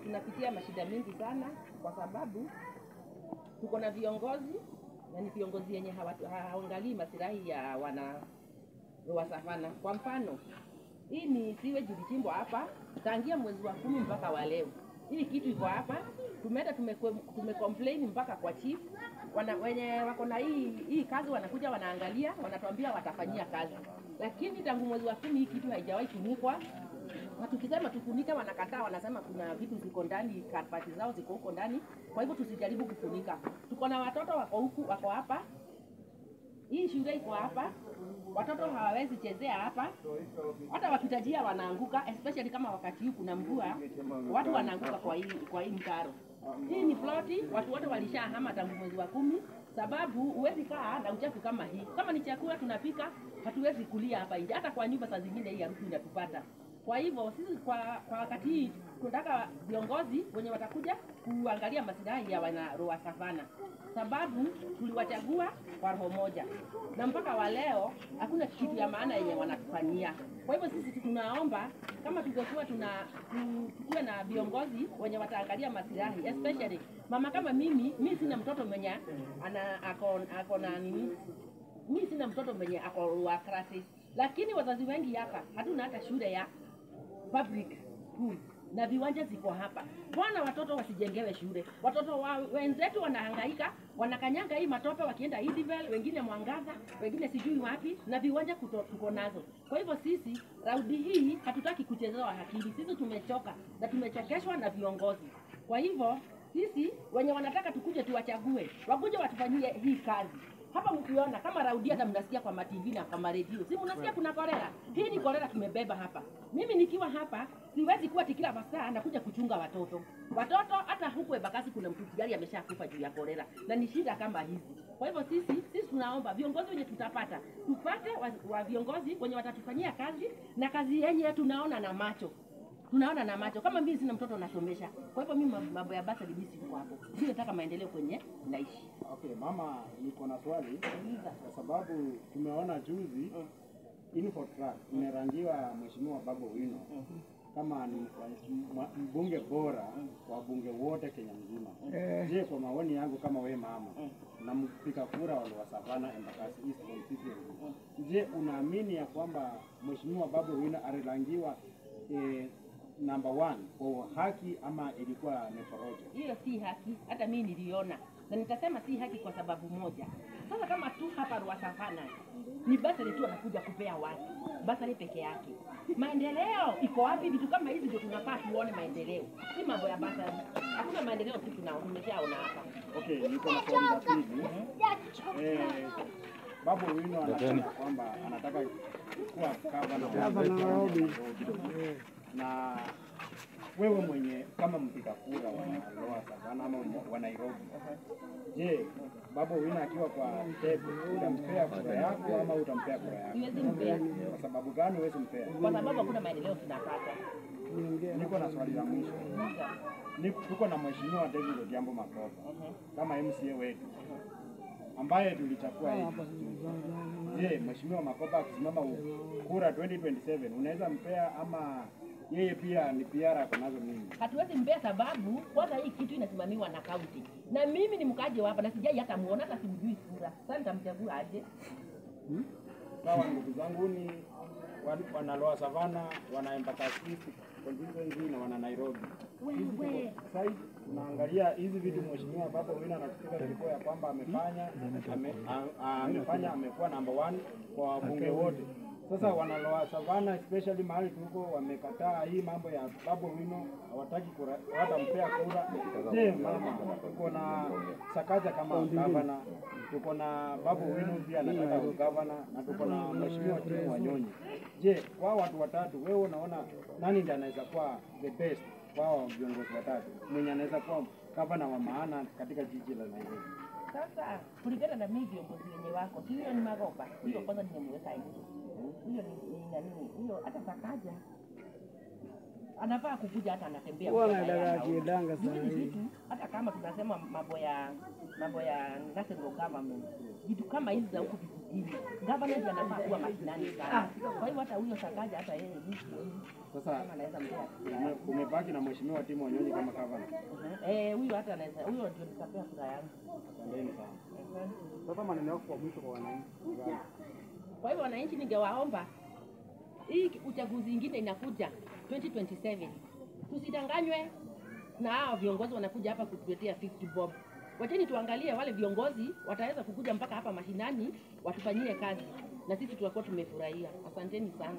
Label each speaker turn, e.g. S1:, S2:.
S1: tunapitia mashida mingi sana kwa sababu tuko na viongozi na ni viongozi yenye hawaangalii maslahi ya wana wa savana. Kwa mfano, hii ni sewage ilichimbwa hapa tangia mwezi wa 10 mpaka wa leo. Hii kitu iko hapa, tumeenda tumecomplain mpaka kwa chief. Wenye wako na hii kazi wanakuja wanaangalia, wanatuambia watafanyia kazi. Lakini tangu mwezi wa 10 hii kitu haijawahi kunikwa. Na tukisema tufunika wanakataa, wanasema kuna vitu ziko ndani, karpati zao ziko huko ndani. Kwa hivyo tusijaribu kufunika. Tuko na watoto wako huku, wako hapa. Hii shule iko hapa. Watoto hawawezi chezea hapa. Hata wakitajia wanaanguka, especially kama wakati huu kuna mvua, watu wanaanguka kwa hii mtaro. Hii ni ploti, watu wote walishahama tangu mwezi wa 10 sababu huwezi kaa na uchafu kama hii. Kama ni chakula tunapika, hatuwezi kulia hapa nje. Hata kwa nyumba saa zingine hii harufu inatupata. Kwa hivyo sisi kwa wakati hii tunataka viongozi wenye watakuja kuangalia maslahi ya wana Roa Savana. Sababu tuliwachagua kwa roho moja. Na mpaka wa leo hakuna kitu ya maana yenye wanatufanyia. Kwa hivyo sisi tunaomba kama tungekuwa tukiwa na viongozi wenye wataangalia maslahi, especially mama kama mimi sina mtoto mwenye ako na nini? Mimi sina mtoto mwenye ako Roa crisis. Lakini wazazi wengi hapa hatuna hata shule ya public school na viwanja ziko hapa. Bwana watoto wasijengewe shule. Watoto wenzetu wanahangaika, wanakanyanga hii matope wakienda Idibel, wengine Mwangaza, wengine sijui wapi na viwanja tuko nazo. Kwa hivyo sisi raundi hii hatutaki kuchezewa akili. Sisi tumechoka na tumechokeshwa na viongozi. Kwa hivyo sisi wenye wanataka tukuje tuwachague, wakuje watufanyie hii kazi. Hapa mkiona kama raundi hata mnasikia kwa TV na kwa radio. Si mnasikia kuna kolera? Hii ni kolera tumebeba hapa. Mimi nikiwa hapa siwezi kuwa kila masaa nakuja kuchunga watoto. Watoto hata huko Embakasi kuna mtu tayari ameshakufa juu ya kolera. Na ni shida kama hizi. Kwa hivyo sisi tunaomba viongozi wenye tutapata, tupate wa viongozi wenye watatufanyia kazi na kazi yenye tunaona na macho. Tunaona na macho. Kama mimi sina mtoto nasomesha. Kwa hivyo mimi mambo ya basa libisi kwa hapo. Mimi nataka maendeleo kwenye naishi.
S2: Okay, mama niko na swali kwa sababu tumeona juzi Infotrak imerangiwa Mheshimiwa Babu Owino kama ni mbunge bora wa bunge wote Kenya mzima. Je, kwa maoni yangu kama wewe mama na mpiga kura wa Roa Savana Embakasi East constituency, je, unaamini ya kwamba Mheshimiwa Babu Owino alirangiwa number 1 kwa haki ama ilikuwa ni porojo?
S1: Hiyo si haki, hata mimi niliona. Na nitasema si haki kwa sababu moja. Sasa kama tu hapa Roa Savana ni basari tu anakuja kupea watu. Basari peke yake. Maendeleo iko wapi? Vitu kama hizi ndio tunafaa tuone maendeleo. Si mambo ya basari. Hakuna maendeleo tu tumeshaona hapa.
S2: Okay, niko na swali la pili. Babu Owino anasema kwamba anataka kuwa gavana wa Nairobi. Na wewe mwenye kama mpiga kura wa Roa Savana ama wa Nairobi, je, Babu Owino akiwa kwa debe utampea kura yako ama utampea kura yako?
S1: Siwezi mpea.
S2: Kwa sababu gani huwezi mpea?
S1: Kwa sababu hakuna maendeleo tunapata.
S2: Niko na swali la mwisho. Tuko na Mheshimiwa David Odhiambo Makopa kama MCA wetu ambaye tulichagua hivi. Je, Mheshimiwa Makopa akisimama kura 2027 unaweza mpea ama yeye pia ni PR kunazo mimi?
S1: Hatuwezi mbea sababu kwanza hii kitu inasimamiwa na county. Na mimi ni mkaje hapa na sijai hata muona hata simjui sura. Sasa nitamchagua aje?
S2: Sawa ndugu zangu, ni wana Roa Savana, wana Embakasi constituency na wana Nairobi.
S1: Wewe
S2: sasa tunaangalia hizi vitu Mheshimiwa Babu Owino anatupiga kifua ya kwamba amekuwa number 1 kwa wabunge wote. Sasa wana Roa Savana especially mahali tuko wamekataa hii mambo ya Babu Owino, hawataki watampea kura. Je, mama, tuko na Sakaja kama gavana, tuko na Babu Owino pia anataka gavana, na tuko na Mheshimiwa Tim Wanyonyi. Je, kwa watu watatu wewe unaona nani ndiye anaweza kuwa the best kwa viongozi watatu mwenye anaweza kuwa gavana wa maana katika jiji la Nairobi?
S1: sasa kulingana na mimi viongozi wenye wako, hiyo ni Magopa. Hiyo kwanza nimemweka hiyo. Hiyo ni nani? Hiyo hata Sakaja anafaa kukuja hata anatembea
S2: akiendanga sana
S1: hizi vitu, hata kama tunasema mambo ya national government, vitu kama hizi za huku vijijini, government anafaa kuwa mashinani sana. Kwa hiyo hata huyo Sakaja hata yeye
S2: sasa
S1: anaweza mpea.
S2: Umebaki na mheshimiwa Timo Wanyonyi kama gavana.
S1: Huyo hata anaweza, huyo ndio nitapea kura yangu.
S2: Asanteni sana. Sasa maneno yako kwa mwisho kwa wananchi.
S1: Kwa hivyo wananchi ningewaomba, hii uchaguzi ingine inakuja 2027, tusidanganywe na hao viongozi wanakuja hapa kutuletea 50 bob. Wacheni tuangalie wale viongozi wataweza kukuja mpaka hapa mashinani watufanyie kazi, na sisi tutakuwa tumefurahia. Asanteni sana.